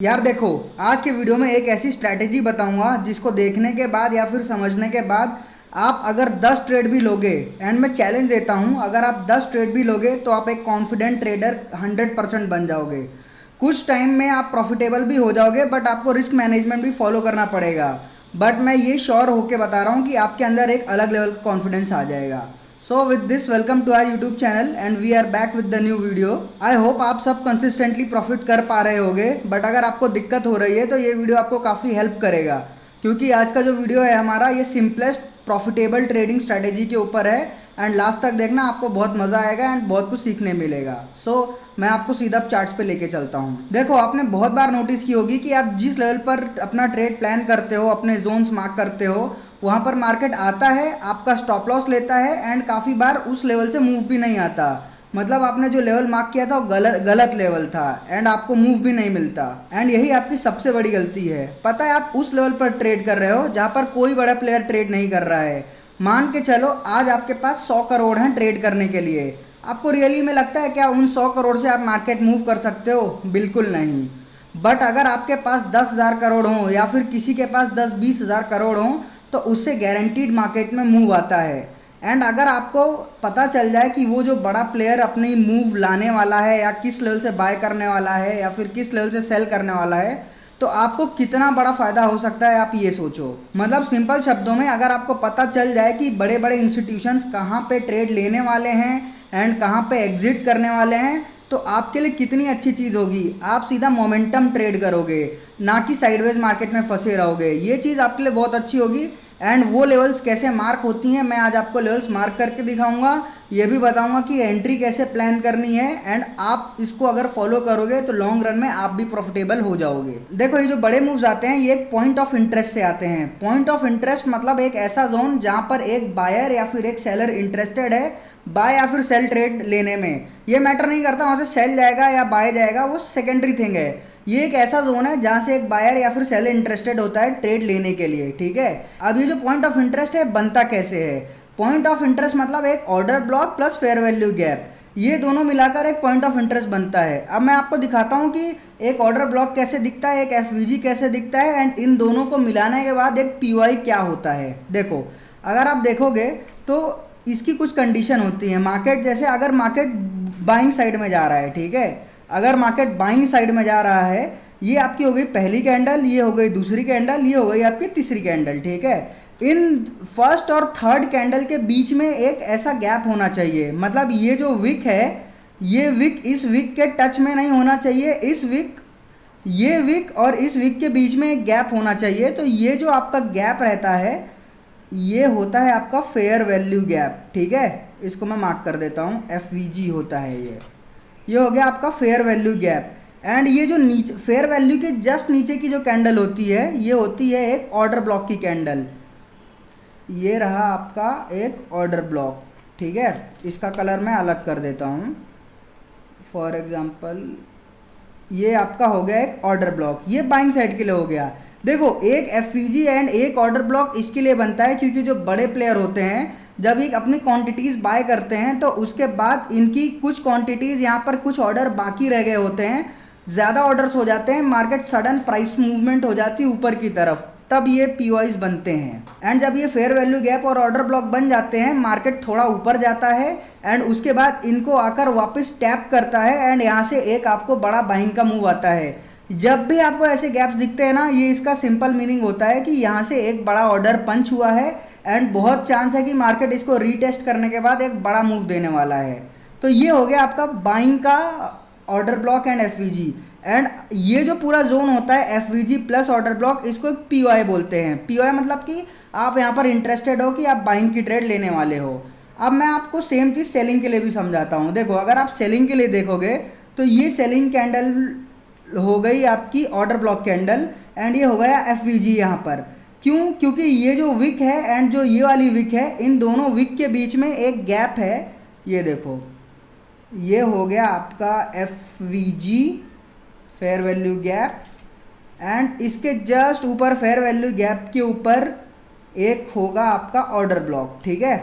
यार देखो, आज के वीडियो में एक ऐसी स्ट्रैटेजी बताऊंगा जिसको देखने के बाद या फिर समझने के बाद आप अगर 10 ट्रेड भी लोगे, एंड मैं चैलेंज देता हूं, अगर आप 10 ट्रेड भी लोगे तो आप एक कॉन्फिडेंट ट्रेडर 100% बन जाओगे। कुछ टाइम में आप प्रॉफिटेबल भी हो जाओगे, बट आपको रिस्क मैनेजमेंट भी फॉलो करना पड़ेगा। बट मैं ये श्योर होके बता रहा हूँ कि आपके अंदर एक अलग लेवल का कॉन्फिडेंस आ जाएगा। So with this welcome to our YouTube channel and we are back with the new video. I hope आप सब कंसिस्टेंटली प्रॉफिट कर पा रहे होगे, बट अगर आपको दिक्कत हो रही है तो ये वीडियो आपको काफ़ी हेल्प करेगा, क्योंकि आज का जो वीडियो है हमारा ये सिंपलेस्ट प्रॉफिटेबल ट्रेडिंग स्ट्रैटेजी के ऊपर है। एंड लास्ट तक देखना, आपको बहुत मज़ा आएगा एंड बहुत कुछ सीखने मिलेगा। सो मैं आपको सीधा चार्ट्स पे लेके चलता हूँ। देखो, आपने बहुत बार नोटिस की होगी कि आप जिस लेवल पर अपना ट्रेड प्लान करते हो, अपने जोन्स मार्क करते हो, वहाँ पर मार्केट आता है, आपका स्टॉप लॉस लेता है एंड काफ़ी बार उस लेवल से मूव भी नहीं आता। मतलब आपने जो लेवल मार्क किया था वो गलत लेवल था एंड आपको मूव भी नहीं मिलता। एंड यही आपकी सबसे बड़ी गलती है। पता है, आप उस लेवल पर ट्रेड कर रहे हो जहाँ पर कोई बड़ा प्लेयर ट्रेड नहीं कर रहा है। मान के चलो आज आपके पास 100 करोड़ हैं ट्रेड करने के लिए। आपको रियली में लगता है क्या उन 100 करोड़ से आप मार्केट मूव कर सकते हो? बिल्कुल नहीं। बट अगर आपके पास 10,000 करोड़ हो या फिर किसी के पास 10-20 हज़ार करोड़ हो तो उससे गारंटीड मार्केट में मूव आता है। एंड अगर आपको पता चल जाए कि वो जो बड़ा प्लेयर अपनी मूव लाने वाला है या किस लेवल से बाय करने वाला है या फिर किस लेवल से सेल करने वाला है, तो आपको कितना बड़ा फ़ायदा हो सकता है, आप ये सोचो। मतलब सिंपल शब्दों में, अगर आपको पता चल जाए कि बड़े बड़े इंस्टीट्यूशंस कहाँ पे ट्रेड लेने वाले हैं एंड कहाँ पे एग्जिट करने वाले हैं, तो आपके लिए कितनी अच्छी चीज़ होगी। आप सीधा मोमेंटम ट्रेड करोगे, ना कि साइडवेज मार्केट में फंसे रहोगे। ये चीज़ आपके लिए बहुत अच्छी होगी। एंड वो लेवल्स कैसे मार्क होती हैं, मैं आज आपको लेवल्स मार्क करके दिखाऊंगा। ये भी बताऊंगा कि एंट्री कैसे प्लान करनी है एंड आप इसको अगर फॉलो करोगे तो लॉन्ग रन में आप भी प्रॉफिटेबल हो जाओगे। देखो, ये जो बड़े मूव्स आते हैं ये एक पॉइंट ऑफ इंटरेस्ट से आते हैं। पॉइंट ऑफ इंटरेस्ट मतलब एक ऐसा जोन जहाँ पर एक बायर या फिर एक सेलर इंटरेस्टेड है बाय या फिर सेल ट्रेड लेने में। ये मैटर नहीं करता वहाँ से सेल जाएगा या बाय जाएगा, वो सेकेंडरी थिंग है। ये एक ऐसा जोन है जहाँ से एक बायर या फिर सेलर इंटरेस्टेड होता है ट्रेड लेने के लिए, ठीक है। अब ये जो पॉइंट ऑफ इंटरेस्ट है बनता कैसे है? पॉइंट ऑफ इंटरेस्ट मतलब एक order block plus fair value gap, ये दोनों मिलाकर एक पॉइंट ऑफ इंटरेस्ट बनता है। अब मैं आपको दिखाता हूँ कि एक ऑर्डर ब्लॉक कैसे दिखता है, एक एफवीजी कैसे दिखता है एंड इन दोनों को मिलाने के बाद एक पीओआई क्या होता है। देखो, अगर आप देखोगे तो इसकी कुछ कंडीशन होती है। मार्केट जैसे, अगर मार्केट बाइंग साइड में जा रहा है, ठीक है, अगर मार्केट बाइंग साइड में जा रहा है, ये आपकी हो गई पहली कैंडल, ये हो गई दूसरी कैंडल, ये हो गई आपकी तीसरी कैंडल, ठीक है। इन फर्स्ट और थर्ड कैंडल के बीच में एक ऐसा गैप होना चाहिए। मतलब ये जो विक है, ये विक इस विक के टच में नहीं होना चाहिए। इस विक, ये विक और इस विक के बीच में एक गैप होना चाहिए। तो ये जो आपका गैप रहता है ये होता है आपका फेयर वैल्यू गैप, ठीक है। इसको मैं मार्क कर देता हूँ, एफवीजी होता है ये हो गया आपका फेयर वैल्यू गैप। एंड ये जो नीचे फेयर वैल्यू के जस्ट नीचे की जो कैंडल होती है ये होती है एक ऑर्डर ब्लॉक की कैंडल। ये रहा आपका एक ऑर्डर ब्लॉक, ठीक है। इसका कलर मैं अलग कर देता हूँ। फॉर एग्जांपल ये आपका हो गया एक ऑर्डर ब्लॉक, ये बाइंग साइड के लिए हो गया। देखो, एक एफवीजी एंड एक ऑर्डर ब्लॉक इसके लिए बनता है क्योंकि जो बड़े प्लेयर होते हैं जब एक अपनी क्वांटिटीज़ बाय करते हैं तो उसके बाद इनकी कुछ क्वांटिटीज़, यहाँ पर कुछ ऑर्डर बाकी रह गए होते हैं, ज़्यादा ऑर्डर्स हो जाते हैं, मार्केट सडन प्राइस मूवमेंट हो जाती है ऊपर की तरफ, तब ये पीओआईज बनते हैं। एंड जब ये फेयर वैल्यू गैप और ऑर्डर ब्लॉक बन जाते हैं, मार्केट थोड़ा ऊपर जाता है एंड उसके बाद इनको आकर वापस टैप करता है एंड यहाँ से एक आपको बड़ा बाइंग का मूव आता है। जब भी आपको ऐसे गैप्स दिखते हैं ना, ये इसका सिंपल मीनिंग होता है कि यहाँ से एक बड़ा ऑर्डर पंच हुआ है एंड बहुत चांस है कि मार्केट इसको रीटेस्ट करने के बाद एक बड़ा मूव देने वाला है। तो ये हो गया आपका बाइंग का order block and FVG. And ये जो पूरा जोन होता है एफवीजी प्लस ऑर्डर ब्लॉक, इसको एक पीओआई बोलते हैं। पीओआई मतलब कि आप यहाँ पर इंटरेस्टेड हो कि आप बाइंग की ट्रेड लेने वाले हो। अब मैं आपको सेम चीज़ सेलिंग के लिए भी समझाता हूँ। देखो, अगर आप सेलिंग के लिए देखोगे तो ये सेलिंग कैंडल हो गई आपकी ऑर्डर ब्लॉक कैंडल एंड ये हो गया एफवीजी यहाँ पर। क्यों? क्योंकि ये जो विक है एंड जो ये वाली विक है, इन दोनों विक के बीच में एक गैप है। ये देखो, ये हो गया आपका FVG fair value gap and इसके जस्ट ऊपर फेयर वैल्यू गैप के ऊपर एक होगा आपका ऑर्डर ब्लॉक, ठीक है।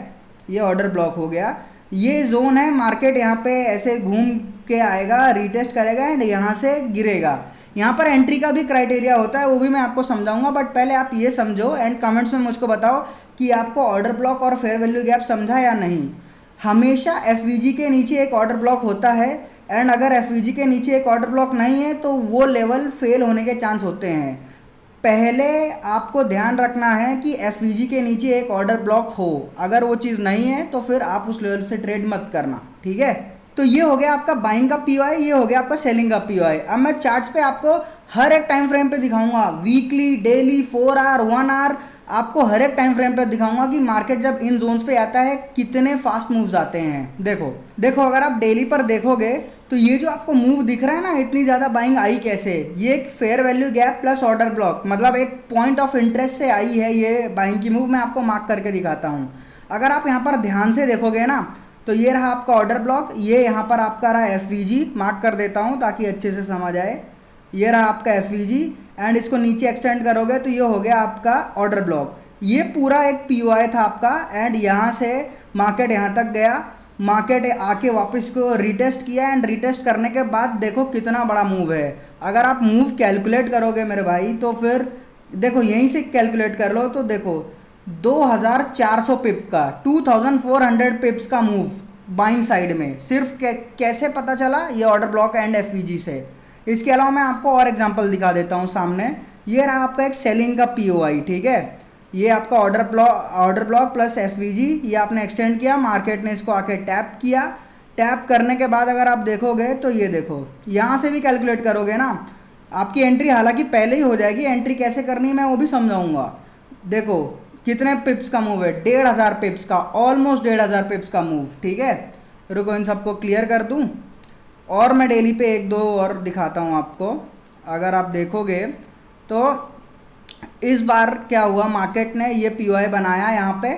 ये ऑर्डर ब्लॉक हो गया। ये जोन है, मार्केट यहाँ पे ऐसे घूम के आएगा, रीटेस्ट करेगा एंड यहाँ से गिरेगा। यहाँ पर एंट्री का भी क्राइटेरिया होता है, वो भी मैं आपको समझाऊंगा, बट पहले आप ये समझो एंड कमेंट्स में मुझको बताओ कि आपको ऑर्डर ब्लॉक और फेयर वैल्यू गैप समझा या नहीं। हमेशा एफ के नीचे एक ऑर्डर ब्लॉक होता है, एंड अगर एफ के नीचे एक ऑर्डर ब्लॉक नहीं है तो वो लेवल फेल होने के चांस होते हैं। पहले आपको ध्यान रखना है कि एफ के नीचे एक ऑर्डर ब्लॉक हो, अगर वो चीज़ नहीं है तो फिर आप उस लेवल से ट्रेड मत करना, ठीक है। तो ये हो गया आपका बाइंग का पीओआई, ये हो गया आपका सेलिंग का पीओआई। अब मैं चार्ट्स पे आपको हर एक टाइम फ्रेम पे दिखाऊंगा, वीकली, डेली, 4 आवर, 1 आवर, आपको हर एक टाइम फ्रेम पे दिखाऊंगा कि मार्केट जब इन जोन्स पे आता है कितने फास्ट मूव्स आते हैं। देखो देखो अगर आप डेली पर देखोगे तो ये जो आपको मूव दिख रहा है ना, इतनी ज़्यादा बाइंग आई कैसे, ये एक fair value gap plus order block, मतलब एक पॉइंट ऑफ इंटरेस्ट से आई है ये बाइंग की मूव। मैं आपको मार्क करके दिखाता हूँ। अगर आप यहाँ पर ध्यान से देखोगे ना तो ये रहा आपका ऑर्डर ब्लॉक, ये यहाँ पर आपका रहा एफ मार्क कर देता हूँ ताकि अच्छे से समझ आए। ये रहा आपका एफ एंड इसको नीचे एक्सटेंड करोगे तो ये हो गया आपका ऑर्डर ब्लॉक। ये पूरा एक पीओआई था आपका, एंड यहाँ से मार्केट यहाँ तक गया, मार्केट आके वापस को रिटेस्ट किया, एंड रिटेस्ट करने के बाद देखो कितना बड़ा मूव है। अगर आप मूव कैलकुलेट करोगे मेरे भाई तो फिर देखो यहीं से कैलकुलेट कर लो तो देखो 2400 पिप का, 2400 पिप्स का मूव बाइंग साइड में। सिर्फ कैसे पता चला, ये ऑर्डर ब्लॉक एंड एफ से। इसके अलावा मैं आपको और एग्जांपल दिखा देता हूँ सामने। ये रहा आपका एक सेलिंग का पीओआई, ठीक है। ये आपका ऑर्डर ब्लॉक प्लस एफ ये आपने एक्सटेंड किया, मार्केट ने इसको आके टैप किया। टैप करने के बाद अगर आप देखोगे तो ये देखो यहाँ से भी कैलकुलेट करोगे ना, आपकी एंट्री हालांकि पहले ही हो जाएगी, एंट्री कैसे करनी है मैं वो भी समझाऊंगा। देखो कितने पिप्स का मूव है, 1500 पिप्स का, ऑलमोस्ट 1500 पिप्स का मूव, ठीक है। रुको इन सबको क्लियर कर दूं और मैं डेली पे एक दो और दिखाता हूं आपको। अगर आप देखोगे तो इस बार क्या हुआ, मार्केट ने ये पीओआई बनाया, यहाँ पे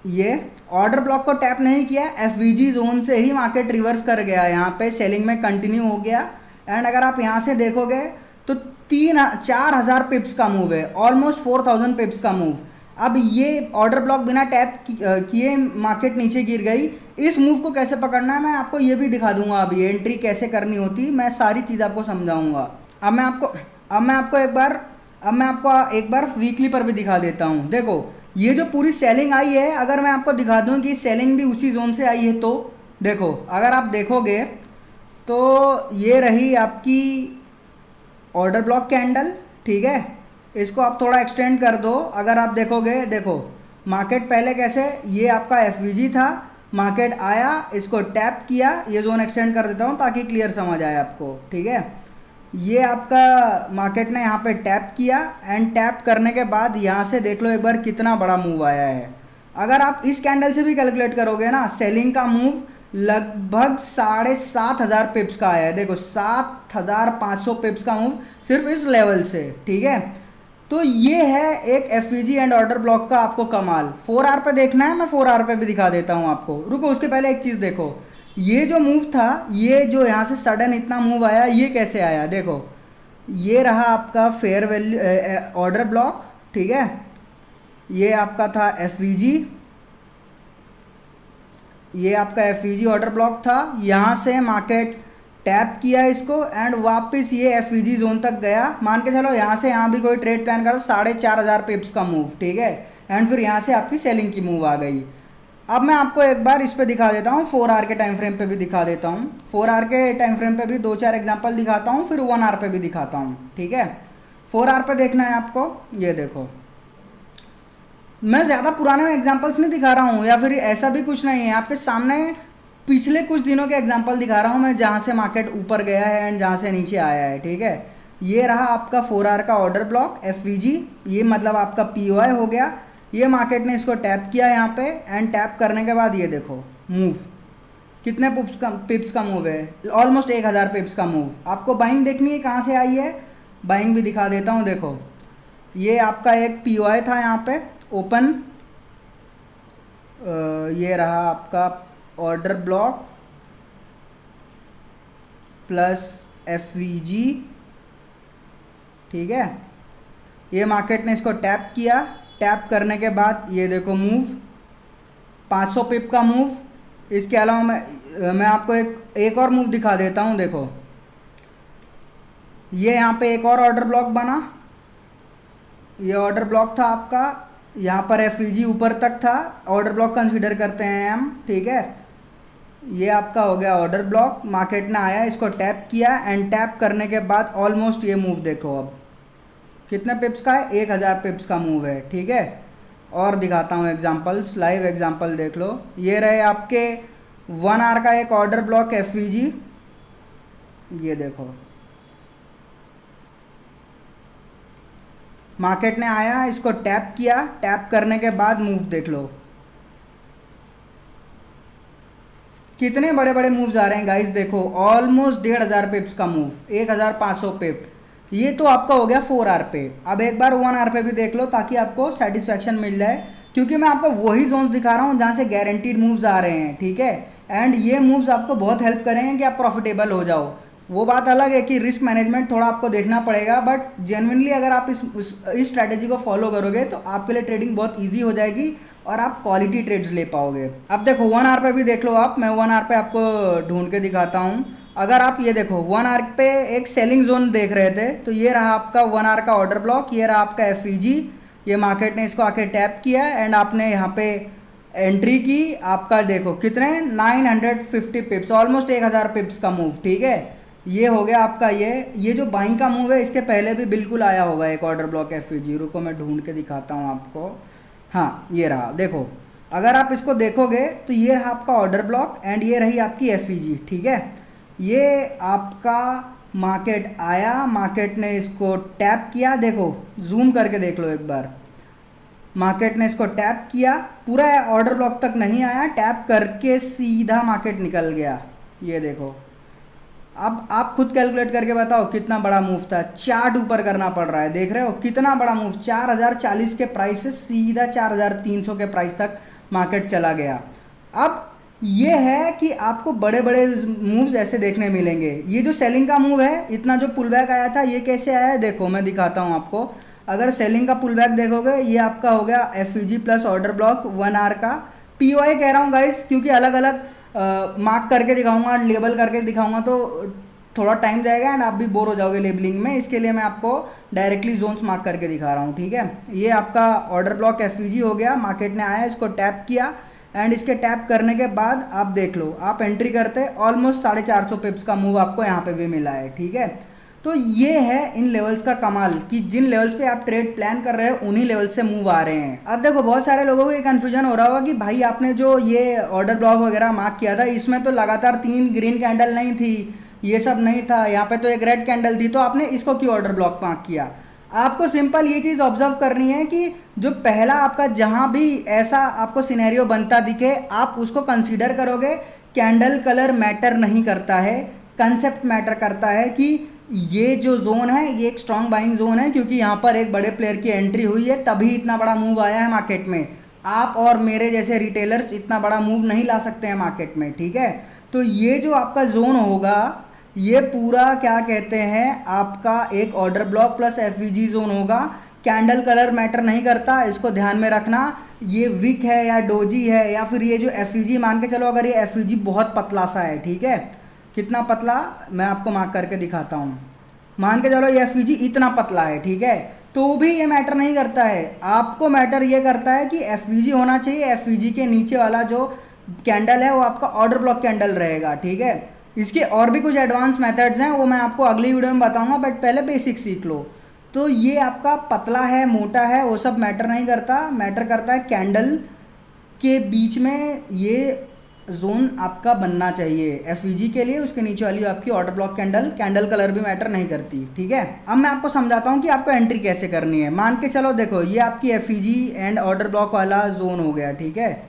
ये ऑर्डर ब्लॉक को टैप नहीं किया, एफवीजी जोन से ही मार्केट रिवर्स कर गया, यहाँ पे सेलिंग में कंटिन्यू हो गया। एंड अगर आप यहाँ से देखोगे तो 4000 पिप्स का मूव है, ऑलमोस्ट 4000 पिप्स का मूव। अब ये ऑर्डर ब्लॉक बिना टैप किए मार्केट नीचे गिर गई। इस मूव को कैसे पकड़ना है मैं आपको ये भी दिखा दूंगा, अभी एंट्री कैसे करनी होती मैं सारी चीज़ आपको समझाऊंगा। अब मैं आपको एक बार वीकली पर भी दिखा देता हूँ। देखो ये जो पूरी सेलिंग आई है, अगर मैं आपको दिखा दूँ कि सेलिंग भी उसी जोन से आई है तो देखो, अगर आप देखोगे तो ये रही आपकी ऑर्डर ब्लॉक कैंडल, ठीक है। इसको आप थोड़ा एक्सटेंड कर दो, अगर आप देखोगे, देखो मार्केट पहले कैसे, ये आपका एफवीजी था, मार्केट आया, इसको टैप किया, ये जोन एक्सटेंड कर देता हूँ ताकि क्लियर समझ आए आपको, ठीक है। ये आपका मार्केट ने यहाँ पे टैप किया, एंड टैप करने के बाद यहाँ से देख लो एक बार कितना बड़ा मूव आया है। अगर आप इस कैंडल से भी कैलकुलेट करोगे ना, सेलिंग का मूव लगभग 7500 पिप्स का आया है। देखो 7500 पिप्स का मूव सिर्फ इस लेवल से, ठीक है। तो ये है एक एफ एंड ऑर्डर ब्लॉक का आपको कमाल। 4 आवर पे देखना है, मैं 4 आवर पे भी दिखा देता हूँ आपको। रुको उसके पहले एक चीज़ देखो, ये जो मूव था, ये जो यहाँ से सडन इतना मूव आया, ये कैसे आया। देखो ये रहा आपका फेयर वैल्यू ऑर्डर ब्लॉक, ठीक है। ये आपका था एफ ये आपका एफ ऑर्डर ब्लॉक था, यहाँ से मार्केट टैप किया इसको, एंड वापस ये एफ जोन तक गया। मान के चलो यहाँ से यहाँ भी कोई ट्रेड प्लान करो, 4500 पिप्स का मूव, ठीक है। एंड फिर यहाँ से आपकी सेलिंग की मूव आ गई। अब मैं आपको एक बार इस पे दिखा देता हूँ, 4 आवर के टाइम फ्रेम पे भी दिखा देता हूँ। 4 आवर के टाइम फ्रेम पे भी 2-4 एग्जांपल दिखाता हूँ, फिर 1 आवर पे भी दिखाता हूँ, ठीक है। 4 आवर पे देखना है आपको, ये देखो मैं ज़्यादा पुराने एग्जांपल्स नहीं दिखा रहा हूँ, या फिर ऐसा भी कुछ नहीं है, आपके सामने पिछले कुछ दिनों के एग्जांपल दिखा रहा हूँ मैं, जहाँ से मार्केट ऊपर गया है एंड जहाँ से नीचे आया है, ठीक है। ये रहा आपका 4 आवर का ऑर्डर ब्लॉक एफ ये मतलब आपका पीओआई हो गया। ये मार्केट ने इसको टैप किया यहाँ पे, एंड टैप करने के बाद ये देखो मूव कितने पिप्स का मूव है, ऑलमोस्ट 1000 पिप्स का मूव। आपको बाइंग देखनी है कहाँ से आई है, बाइंग भी दिखा देता हूँ। देखो ये आपका एक पीओआई था यहाँ पे ओपन, ये रहा आपका ऑर्डर ब्लॉक प्लस एफ ठीक है। ये मार्केट ने इसको टैप किया, टैप करने के बाद ये देखो मूव 500 पिप का मूव। इसके अलावा मैं आपको एक और मूव दिखा देता हूँ। देखो ये यहाँ पे एक और ऑर्डर ब्लॉक बना, ये ऑर्डर ब्लॉक था आपका, यहाँ पर एफ ऊपर तक था, ऑर्डर ब्लॉक कंसीडर करते हैं हम, ठीक है। ये आपका हो गया ऑर्डर ब्लॉक, मार्केट ने आया, इसको टैप किया एंड टैप करने के बाद ऑलमोस्ट ये मूव देखो अब कितने पिप्स का है, 1000 पिप्स का मूव है, ठीक है। और दिखाता हूँ एग्जांपल्स, लाइव एग्जांपल देख लो। ये रहे आपके 1 आवर का एक ऑर्डर ब्लॉक एफ, ये देखो मार्केट ने आया, इसको टैप किया, टैप करने के बाद मूव देख लो कितने बड़े बड़े मूव्स आ रहे हैं गाइस, देखो ऑलमोस्ट 1500 पिप्स का मूव, 1500 पिप। ये तो आपका हो गया 4 आवर पे। अब एक बार 1 आवर पे भी देख लो ताकि आपको सेटिस्फैक्शन मिल जाए, क्योंकि मैं आपको वही जोन्स दिखा रहा हूँ जहाँ से गारंटीड मूव्स आ रहे हैं, ठीक है। एंड ये मूव्स आपको बहुत हेल्प करेंगे कि आप प्रॉफिटेबल हो जाओ। वो बात अलग है कि रिस्क मैनेजमेंट थोड़ा आपको देखना पड़ेगा, बट जेन्युइनली अगर आप इस स्ट्रैटेजी को फॉलो करोगे तो आपके लिए ट्रेडिंग बहुत ईजी हो जाएगी और आप क्वालिटी ट्रेड्स ले पाओगे। अब देखो 1 आवर पे भी देख लो आप, मैं 1 आवर पे आपको ढूंढ के दिखाता हूँ। अगर आप ये देखो 1 आवर पे एक सेलिंग जोन देख रहे थे, तो ये रहा आपका 1 आवर का ऑर्डर ब्लॉक, ये रहा आपका एफ, ये मार्केट ने इसको आके टैप किया एंड आपने यहाँ पे एंट्री की। आपका देखो कितने 950 पिप्स, ऑलमोस्ट 1000 पिप्स का मूव, ठीक है। ये हो गया आपका ये जो बाइंग का मूव है, इसके पहले भी बिल्कुल आया होगा एक ऑर्डर ब्लॉक एफ, रुको मैं ढूंढ के दिखाता हूँ आपको। हाँ ये रहा, देखो अगर आप इसको देखोगे तो ये रहा आपका ऑर्डर ब्लॉक एंड ये रही आपकी एफ, ठीक है। ये आपका मार्केट आया, मार्केट ने इसको टैप किया, देखो जूम करके देख लो एक बार, मार्केट ने इसको टैप किया, पूरा ऑर्डर ब्लॉक तक नहीं आया, टैप करके सीधा मार्केट निकल गया, ये देखो। अब आप खुद कैलकुलेट करके बताओ कितना बड़ा मूव था, चार्ट ऊपर करना पड़ रहा है, देख रहे हो कितना बड़ा मूव, 4040 के प्राइस से सीधा 4300 के प्राइस तक मार्केट चला गया। अब ये है कि आपको बड़े बड़े मूव्स ऐसे देखने मिलेंगे। ये जो सेलिंग का मूव है, इतना जो पुल बैक आया था, ये कैसे आया है देखो मैं दिखाता हूँ आपको। अगर सेलिंग का पुल बैक देखोगे, ये आपका हो गया F plus order block 1 hour का। पीओआई कह रहा हूँ गाइस क्योंकि अलग अलग मार्क करके दिखाऊंगा, लेबल करके दिखाऊंगा तो थोड़ा टाइम जाएगा एंड आप भी बोर हो जाओगे लेबलिंग में, इसके लिए मैं आपको डायरेक्टली जोन्स मार्क करके दिखा रहा हूँ, ठीक है। ये आपका ऑर्डर ब्लॉक एफ हो गया, मार्केट ने आया, इसको टैप किया एंड इसके टैप करने के बाद आप देख लो, आप एंट्री करते ऑलमोस्ट 450 पिप्स का मूव आपको यहाँ पे भी मिला है, ठीक है। तो ये है इन लेवल्स का कमाल कि जिन लेवल्स पे आप ट्रेड प्लान कर रहे हो उन्हीं लेवल से मूव आ रहे हैं। अब देखो बहुत सारे लोगों को ये कन्फ्यूजन हो रहा होगा कि भाई आपने जो ये ऑर्डर ब्लॉक वगैरह मार्क किया था, इसमें तो लगातार 3 ग्रीन कैंडल नहीं थी, ये सब नहीं था, यहाँ पे तो एक रेड कैंडल थी, तो आपने इसको क्यों ऑर्डर ब्लॉक मार्क किया। आपको सिंपल ये चीज़ ऑब्जर्व करनी है कि जो पहला आपका जहाँ भी ऐसा आपको सिनेरियो बनता दिखे, आप उसको कंसीडर करोगे। कैंडल कलर मैटर नहीं करता है, कंसेप्ट मैटर करता है कि ये जो जोन है ये एक स्ट्रॉन्ग बाइंग जोन है, क्योंकि यहाँ पर एक बड़े प्लेयर की एंट्री हुई है तभी इतना बड़ा मूव आया है मार्केट में। आप और मेरे जैसे रिटेलर्स इतना बड़ा मूव नहीं ला सकते हैं मार्केट में, ठीक है। तो ये जो आपका जोन होगा, ये पूरा क्या कहते हैं आपका एक order block plus F zone होगा। कैंडल कलर मैटर नहीं करता, इसको ध्यान में रखना। ये विक है या डोजी है या फिर ये जो एफ मान के चलो, अगर ये एफ बहुत पतला सा है, ठीक है, कितना पतला मैं आपको मार्क करके दिखाता हूँ, मान के चलो ये एफ इतना पतला है, ठीक है, तो भी ये मैटर नहीं करता है। आपको मैटर ये करता है कि एफ होना चाहिए, एफ के नीचे वाला जो कैंडल है वो आपका ऑर्डर ब्लॉक कैंडल रहेगा, ठीक है। इसके और भी कुछ एडवांस मेथड्स हैं, वो मैं आपको अगली वीडियो में बताऊंगा, बट पहले बेसिक सीख लो। तो ये आपका पतला है मोटा है वो सब मैटर नहीं करता, मैटर करता है कैंडल के बीच में ये जोन आपका बनना चाहिए एफ के लिए, उसके नीचे वाली आपकी order block candle, candle colour भी मैटर नहीं करती, ठीक है। अब मैं आपको समझाता हूँ कि आपको एंट्री कैसे करनी है। मान के चलो देखो ये आपकी एफ एंड ऑर्डर ब्लॉक वाला जोन हो गया, ठीक है।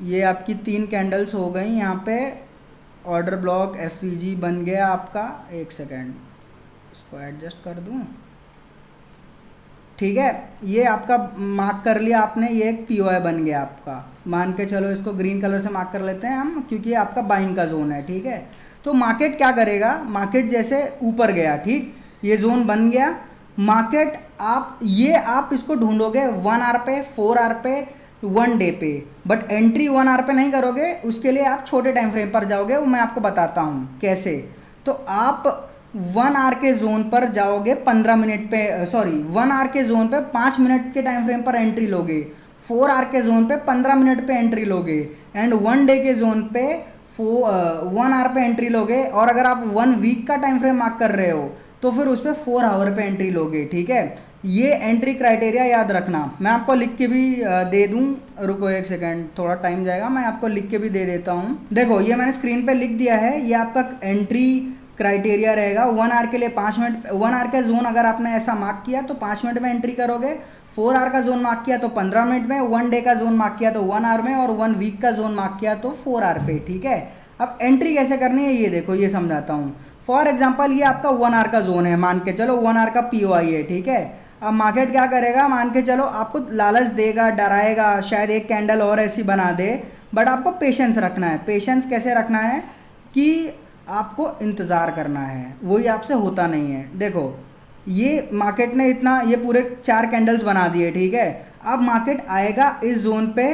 ये आपकी 3 कैंडल्स हो गई, यहाँ पे ऑर्डर ब्लॉक एफ बन गया आपका। एक सेकेंड इसको एडजस्ट कर दूँ, ठीक है। ये आपका मार्क कर लिया आपने, ये एक पीओआई बन गया आपका। मान के चलो इसको ग्रीन कलर से मार्क कर लेते हैं हम, क्योंकि ये आपका बाइंग का जोन है, ठीक है। तो मार्केट क्या करेगा, मार्केट जैसे ऊपर गया, ठीक, ये जोन बन गया मार्केट। आप इसको ढूंढोगे 1 आवर पे, 4 आवर पे, 1 डे पे, बट एंट्री 1 आवर पे नहीं करोगे, उसके लिए आप छोटे टाइम फ्रेम पर जाओगे, वो मैं आपको बताता हूँ कैसे। तो आप 1 आवर के जोन पर जाओगे 15 मिनट पे, सॉरी 1 आवर के जोन पे 5 मिनट के टाइम फ्रेम पर एंट्री लोगे, 4 आवर के जोन पे 15 मिनट पे एंट्री लोगे, एंड 1 डे के जोन पे 1 आवर पे एंट्री लोगे, और अगर आप 1 वीक का टाइम फ्रेम मार्क कर रहे हो तो फिर उस पर 4 आवर पे एंट्री लोगे। ठीक है, ये एंट्री क्राइटेरिया याद रखना। मैं आपको लिख के भी दे दूं, रुको एक सेकंड, थोड़ा टाइम जाएगा, मैं आपको लिख के भी दे देता हूं। देखो ये मैंने स्क्रीन पे लिख दिया है, ये आपका एंट्री क्राइटेरिया रहेगा। 1 आवर के लिए 5 मिनट, 1 आवर का जोन अगर आपने ऐसा मार्क किया तो 5 मिनट में एंट्री करोगे, 4 आवर का जोन मार्क किया तो 15 मिनट में, 1 डे का जोन मार्क किया तो 1 आवर में, और 1 वीक का जोन मार्क किया तो 4 आवर पे। ठीक है, अब एंट्री कैसे करनी है ये देखो, ये समझाता हूँ। फॉर एग्जाम्पल ये आपका 1 आवर का जोन है, मान के चलो 1 आवर का पीओआई है। ठीक है, अब मार्केट क्या करेगा, मान के चलो आपको लालच देगा, डराएगा, शायद एक कैंडल और ऐसी बना दे, बट आपको पेशेंस रखना है। पेशेंस कैसे रखना है कि आपको इंतज़ार करना है, वही आपसे होता नहीं है। देखो ये मार्केट ने इतना, ये पूरे 4 कैंडल्स बना दिए। ठीक है, अब मार्केट आएगा इस जोन पे,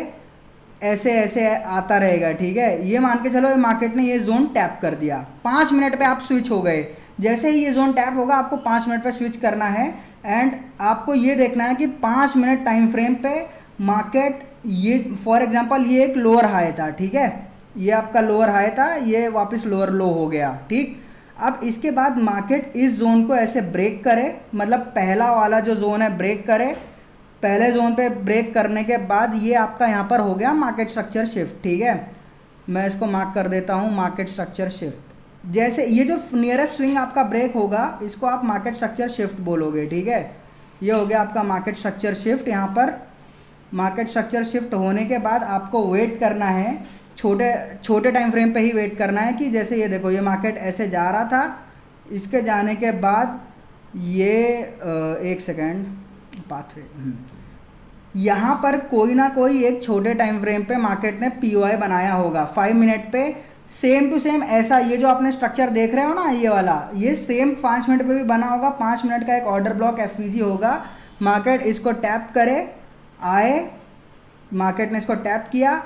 ऐसे ऐसे आता रहेगा। ठीक है, ये मान के चलो ये मार्केट ने ये जोन टैप कर दिया, 5 मिनट पे आप स्विच हो गए। जैसे ही ये जोन टैप होगा आपको 5 मिनट पे स्विच करना है, एंड आपको ये देखना है कि 5 मिनट टाइम फ्रेम पे मार्केट, ये फॉर एग्जांपल ये एक लोअर हाई था। ठीक है, ये आपका लोअर हाई था, ये वापस लोअर लो हो गया। ठीक, अब इसके बाद मार्केट इस जोन को ऐसे ब्रेक करे, मतलब पहला वाला जो जोन है ब्रेक करे, पहले जोन पे ब्रेक करने के बाद ये आपका यहाँ पर हो गया मार्केट स्ट्रक्चर शिफ्ट। ठीक है, मैं इसको मार्क कर देता हूँ मार्केट स्ट्रक्चर शिफ्ट। जैसे ये जो नियरेस्ट स्विंग आपका ब्रेक होगा इसको आप मार्केट स्ट्रक्चर शिफ्ट बोलोगे। ठीक है, ये हो गया आपका मार्केट स्ट्रक्चर शिफ्ट। यहाँ पर मार्केट स्ट्रक्चर शिफ्ट होने के बाद आपको वेट करना है, छोटे छोटे टाइम फ्रेम पे ही वेट करना है, कि जैसे ये देखो ये मार्केट ऐसे जा रहा था, इसके जाने के बाद ये एक सेकेंड पाथवे, यहाँ पर कोई ना कोई एक छोटे टाइम फ्रेम पे मार्केट ने पीओआई बनाया होगा 5 मिनट पे, सेम टू सेम ऐसा, ये जो आपने स्ट्रक्चर देख रहे हो ना ये वाला, ये सेम 5 मिनट पे भी बना होगा। 5 मिनट का एक ऑर्डर ब्लॉक एफवीजी होगा, मार्केट इसको टैप करे, आए, मार्केट ने इसको टैप किया,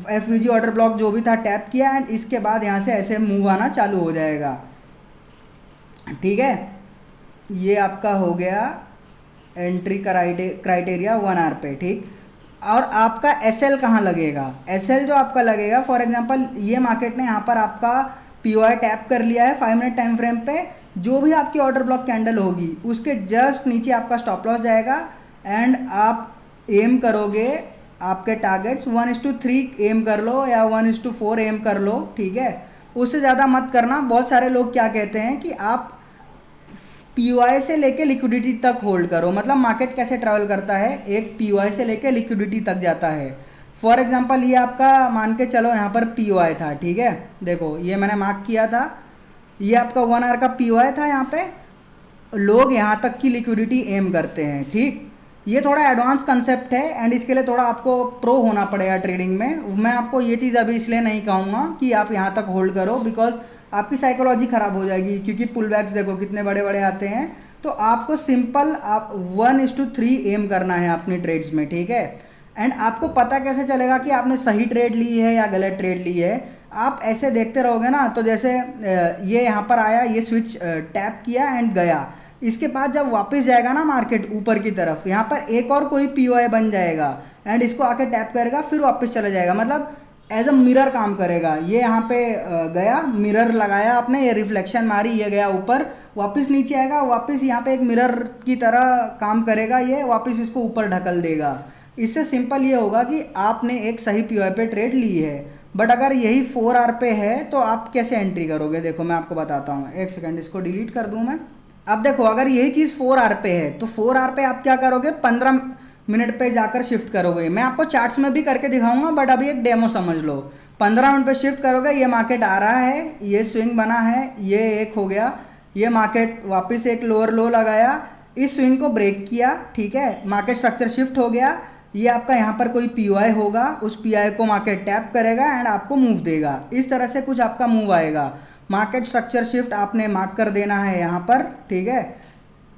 एफवीजी ऑर्डर ब्लॉक जो भी था टैप किया, एंड इसके बाद यहाँ से ऐसे मूव आना चालू हो जाएगा। ठीक है, ये आपका हो गया एंट्री क्राइटेरिया 1 आवर पे। ठीक, और आपका एसएल कहाँ लगेगा, एसएल जो आपका लगेगा, फॉर एग्जांपल ये मार्केट ने यहाँ पर आपका पीओआई टैप कर लिया है 5 मिनट टाइम फ्रेम पे, जो भी आपकी ऑर्डर ब्लॉक कैंडल होगी उसके जस्ट नीचे आपका स्टॉप लॉस जाएगा, एंड आप एम करोगे आपके टारगेट्स 1:3 एम कर लो या 1:4 एम कर लो। ठीक है, उससे ज़्यादा मत करना। बहुत सारे लोग क्या कहते हैं कि आप पीओआई से लेके लिक्विडिटी तक होल्ड करो, मतलब मार्केट कैसे ट्रैवल करता है, एक पीओआई से लेके लिक्विडिटी तक जाता है। फॉर एग्जांपल ये आपका मान के चलो यहाँ पर पीओआई था। ठीक है, देखो ये मैंने मार्क किया था, ये आपका 1 आवर का पीओआई था, यहाँ पे लोग यहाँ तक की लिक्विडिटी एम करते हैं। ठीक, ये थोड़ा एडवांस कंसेप्ट है, एंड इसके लिए थोड़ा आपको प्रो होना पड़ेगा ट्रेडिंग में। मैं आपको ये चीज़ अभी इसलिए नहीं कहूँगा कि आप यहाँ तक होल्ड करो, बिकॉज आपकी साइकोलॉजी ख़राब हो जाएगी, क्योंकि पुल बैक्स देखो कितने बड़े बड़े आते हैं। तो आपको सिंपल आप 1:3 एम करना है अपनी ट्रेड्स में। ठीक है, एंड आपको पता कैसे चलेगा कि आपने सही ट्रेड ली है या गलत ट्रेड ली है, आप ऐसे देखते रहोगे ना। तो जैसे ये यहाँ पर आया, ये स्विच टैप किया एंड गया, इसके बाद जब वापस जाएगा ना मार्केट ऊपर की तरफ, यहाँ पर एक और कोई पीओआई बन जाएगा एंड इसको आके टैप करेगा, फिर वापस चला जाएगा, मतलब एज अ मिरर काम करेगा। ये यहाँ पे गया, मिरर लगाया आपने, ये रिफ्लेक्शन मारी, ये गया ऊपर, वापस नीचे आएगा, वापस यहाँ पे एक मिरर की तरह काम करेगा, ये वापस इसको ऊपर ढकल देगा। इससे सिंपल ये होगा कि आपने एक सही पीओआई पे ट्रेड ली है। बट अगर यही 4 आवर पे है तो आप कैसे एंट्री करोगे, देखो मैं आपको बताता हूँ। एक सेकेंड, इसको डिलीट कर दूँ मैं। अब देखो अगर यही चीज़ 4 आवर पे है तो 4 आवर पे आप क्या करोगे, 15 मिनट पे जाकर शिफ्ट करोगे। मैं आपको चार्ट्स में भी करके दिखाऊंगा, बट अभी एक डेमो समझ लो। 15 मिनट पे शिफ्ट करोगे, ये मार्केट आ रहा है, ये स्विंग बना है, ये एक हो गया, ये मार्केट वापस एक लोअर लो लगाया, इस स्विंग को ब्रेक किया। ठीक है, मार्केट स्ट्रक्चर शिफ्ट हो गया, ये आपका यहाँ पर कोई पीओआई होगा, उस पीओआई को मार्केट टैप करेगा एंड आपको मूव देगा। इस तरह से कुछ आपका मूव आएगा। मार्केट स्ट्रक्चर शिफ्ट आपने मार्क कर देना है यहाँ पर। ठीक है,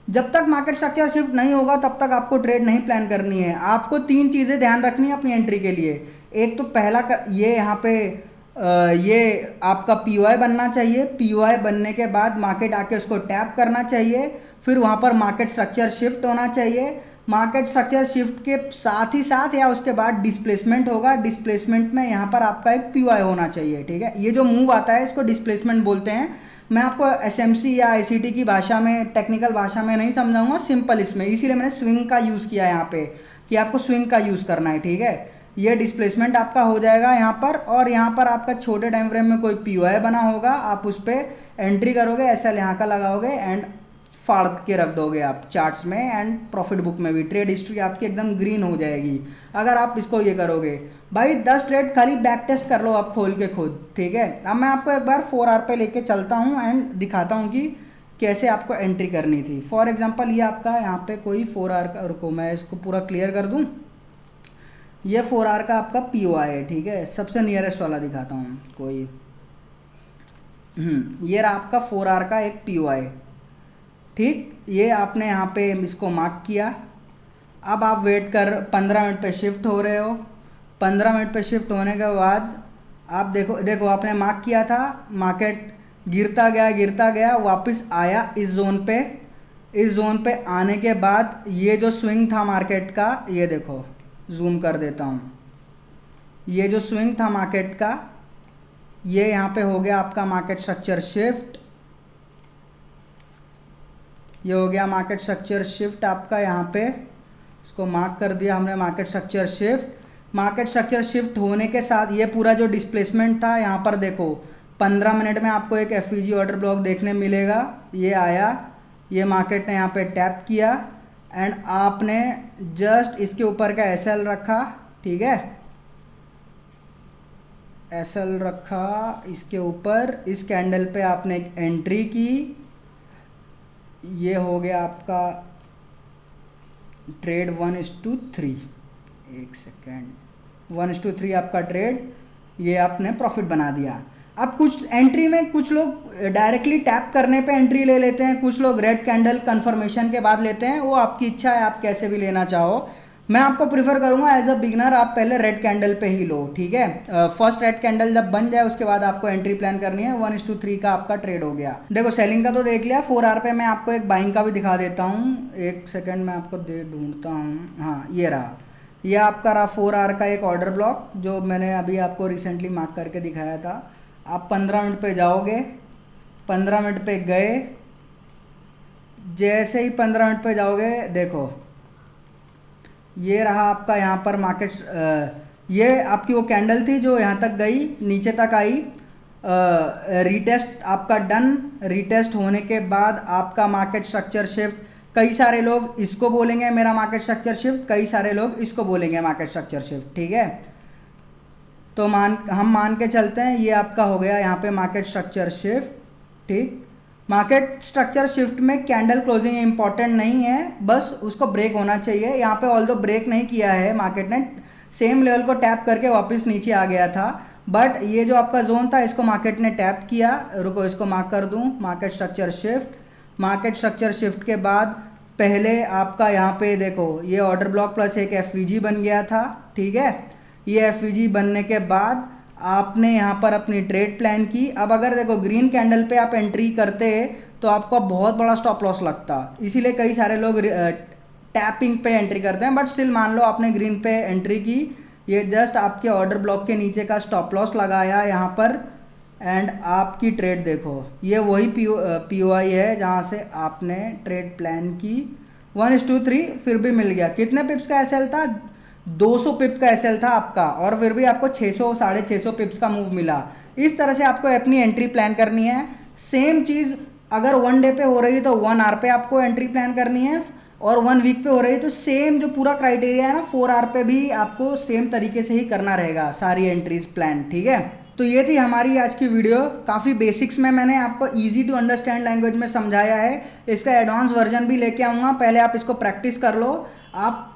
जब तक मार्केट स्ट्रक्चर शिफ्ट नहीं होगा तब तक आपको ट्रेड नहीं प्लान करनी है। आपको 3 चीज़ें ध्यान रखनी है अपनी एंट्री के लिए। एक तो पहला ये यहाँ पे ये आपका पीओआई बनना चाहिए। पीओआई बनने के बाद मार्केट आके उसको टैप करना चाहिए, फिर वहाँ पर मार्केट स्ट्रक्चर शिफ्ट होना चाहिए। मार्केट स्ट्रक्चर शिफ्ट के साथ ही साथ या उसके बाद डिस्प्लेसमेंट होगा। डिस्प्लेसमेंट में यहाँ पर आपका एक पीओआई होना चाहिए, ठीक है। ये जो मूव आता है इसको डिस्प्लेसमेंट बोलते हैं। मैं आपको एसएमसी या आईसीटी की भाषा में, टेक्निकल भाषा में नहीं समझाऊंगा, सिंपल इसमें, इसीलिए मैंने स्विंग का यूज़ किया है यहाँ पे कि आपको स्विंग का यूज़ करना है, ठीक है। ये डिस्प्लेसमेंट आपका हो जाएगा यहाँ पर, और यहाँ पर आपका छोटे टाइम फ्रेम में कोई पीओआई बना होगा, आप उस पर एंट्री करोगे, एसएल यहाँ का लगाओगे एंड फाड़ के रख दोगे आप चार्ट्स में एंड प्रॉफिट बुक में भी। ट्रेड हिस्ट्री आपकी एकदम ग्रीन हो जाएगी अगर आप इसको ये करोगे। भाई 10 ट्रेड खाली बैक टेस्ट कर लो आप खोल के खुद, ठीक है। अब मैं आपको एक बार 4 आवर पे लेके चलता हूँ एंड दिखाता हूँ कि कैसे आपको एंट्री करनी थी। फॉर एग्जांपल ये आपका यहाँ पे कोई 4 आवर का, रुको मैं इसको पूरा क्लियर कर दूँ। ये 4 आवर का आपका पीओआई है, ठीक है। सबसे नियरेस्ट वाला दिखाता हूँ कोई, ये रहा आपका 4 आवर का एक पीओआई, ठीक। ये आपने यहाँ पे इसको मार्क किया। अब आप वेट कर 15 मिनट पे शिफ्ट हो रहे हो। 15 मिनट पे शिफ्ट होने के बाद आप देखो आपने मार्क किया था, मार्केट गिरता गया वापस आया इस जोन पे। इस जोन पे आने के बाद ये जो स्विंग था मार्केट का, ये देखो जूम कर देता हूँ, ये जो स्विंग था मार्केट का, ये यहाँ पे हो गया आपका मार्केट स्ट्रक्चर शिफ्ट। ये हो गया मार्केट स्ट्रक्चर शिफ्ट आपका, यहाँ पे इसको मार्क कर दिया हमने market structure shift. Market structure shift होने के साथ ये पूरा जो डिस्प्लेसमेंट था, यहाँ पर देखो 15 मिनट में आपको एक एफवीजी ऑर्डर ब्लॉक देखने मिलेगा। ये आया, ये मार्केट ने यहाँ पे टैप किया एंड आपने जस्ट इसके ऊपर का एसएल रखा, ठीक है। एसएल रखा इसके ऊपर, इस कैंडल पे आपने एक एंट्री की। ये हो गया आपका ट्रेड 1:3, एक सेकेंड, 1:3 आपका ट्रेड, ये आपने प्रॉफिट बना दिया। अब कुछ एंट्री में कुछ लोग डायरेक्टली टैप करने पे एंट्री ले लेते हैं, कुछ लोग रेड कैंडल कंफर्मेशन के बाद लेते हैं, वो आपकी इच्छा है, आप कैसे भी लेना चाहो। मैं आपको प्रीफर करूंगा एज अ बिगनर आप पहले रेड कैंडल पे ही लो, ठीक है। फर्स्ट रेड कैंडल जब बन जाए उसके बाद आपको एंट्री प्लान करनी है। 1:3 का आपका ट्रेड हो गया। देखो सेलिंग का तो देख लिया, 4 आवर पे मैं आपको एक बाइंग का भी दिखा देता हूँ। एक सेकेंड मैं आपको ढूंढता हूँ, हाँ ये रहा, ये आपका रहा 4 आवर का एक ऑर्डर ब्लॉक जो मैंने अभी आपको रिसेंटली मार्क करके दिखाया था। आप 15 मिनट पे जाओगे, 15 मिनट पे गए, जैसे ही 15 मिनट पे जाओगे देखो ये रहा आपका यहाँ पर मार्केट, ये आपकी वो कैंडल थी जो यहाँ तक गई, नीचे तक आई। रीटेस्ट आपका डन। रीटेस्ट होने के बाद आपका मार्केट स्ट्रक्चर शिफ्ट, कई सारे लोग इसको बोलेंगे मेरा मार्केट स्ट्रक्चर शिफ्ट, कई सारे लोग इसको बोलेंगे मार्केट स्ट्रक्चर शिफ्ट, ठीक है। तो हम मान के चलते हैं ये आपका हो गया यहाँ पे मार्केट स्ट्रक्चर शिफ्ट, ठीक। मार्केट स्ट्रक्चर शिफ्ट में कैंडल क्लोजिंग इंपॉर्टेंट नहीं है, बस उसको ब्रेक होना चाहिए। यहाँ पे ऑल्दो ब्रेक नहीं किया है मार्केट ने, सेम लेवल को टैप करके वापस नीचे आ गया था, बट ये जो आपका जोन था इसको मार्केट ने टैप किया। रुको इसको मार्क कर दूँ, market structure shift. Market structure shift के बाद पहले आपका यहाँ पे देखो ये ऑर्डर ब्लॉक प्लस एक एफवीजी बन गया था, ठीक है। ये एफवीजी बनने के बाद आपने यहाँ पर अपनी ट्रेड प्लान की। अब अगर देखो ग्रीन कैंडल पे आप एंट्री करते तो आपको बहुत बड़ा स्टॉप लॉस लगता, इसीलिए कई सारे लोग टैपिंग पे एंट्री करते हैं, बट स्टिल मान लो आपने ग्रीन पे एंट्री की, ये जस्ट आपके ऑर्डर ब्लॉक के नीचे का स्टॉप लॉस लगाया यहाँ पर एंड आपकी ट्रेड देखो ये वही पीओआई है जहाँ से आपने ट्रेड प्लान की। 1:3 फिर भी मिल गया। कितने पिप्स का एसएल था? 200 पिप का एसएल था आपका, और फिर भी आपको 600 650 पिप्स का मूव मिला। इस तरह से आपको अपनी एंट्री प्लान करनी है। सेम चीज़ अगर 1 डे पे हो रही है तो 1 आवर पे आपको एंट्री प्लान करनी है, और 1 वीक पे हो रही है तो सेम जो पूरा क्राइटेरिया है ना 4 आवर पे भी आपको सेम तरीके से ही करना रहेगा सारी एंट्रीज प्लान, ठीक है। तो ये थी हमारी आज की वीडियो। काफ़ी बेसिक्स में मैंने आपको इजी टू अंडरस्टैंड लैंग्वेज में समझाया है। इसका एडवांस वर्जन भी लेके आऊँगा, पहले आप इसको प्रैक्टिस कर लो। आप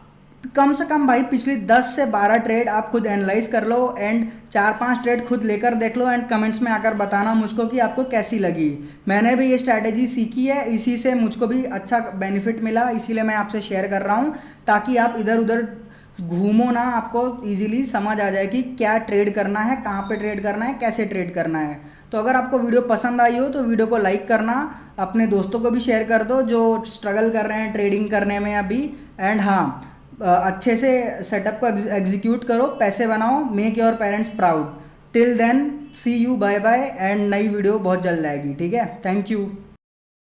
कम से कम भाई पिछली 10 से 12 ट्रेड आप खुद एनालाइज कर लो एंड 4-5 ट्रेड खुद लेकर देख लो एंड कमेंट्स में आकर बताना मुझको कि आपको कैसी लगी। मैंने भी ये स्ट्रैटेजी सीखी है, इसी से मुझको भी अच्छा बेनिफिट मिला, इसीलिए मैं आपसे शेयर कर रहा हूँ ताकि आप इधर उधर घूमो ना, आपको इजीली समझ आ जाए कि क्या ट्रेड करना है, कहाँ पे ट्रेड करना है, कैसे ट्रेड करना है। तो अगर आपको वीडियो पसंद आई हो तो वीडियो को लाइक करना, अपने दोस्तों को भी शेयर कर दो जो स्ट्रगल कर रहे हैं ट्रेडिंग करने में अभी। एंड हाँ, अच्छे से सेटअप को एग्जीक्यूट करो, पैसे बनाओ, make your parents proud. Till then see you, bye bye, and नई वीडियो बहुत जल्द आएगी, ठीक है। Thank you.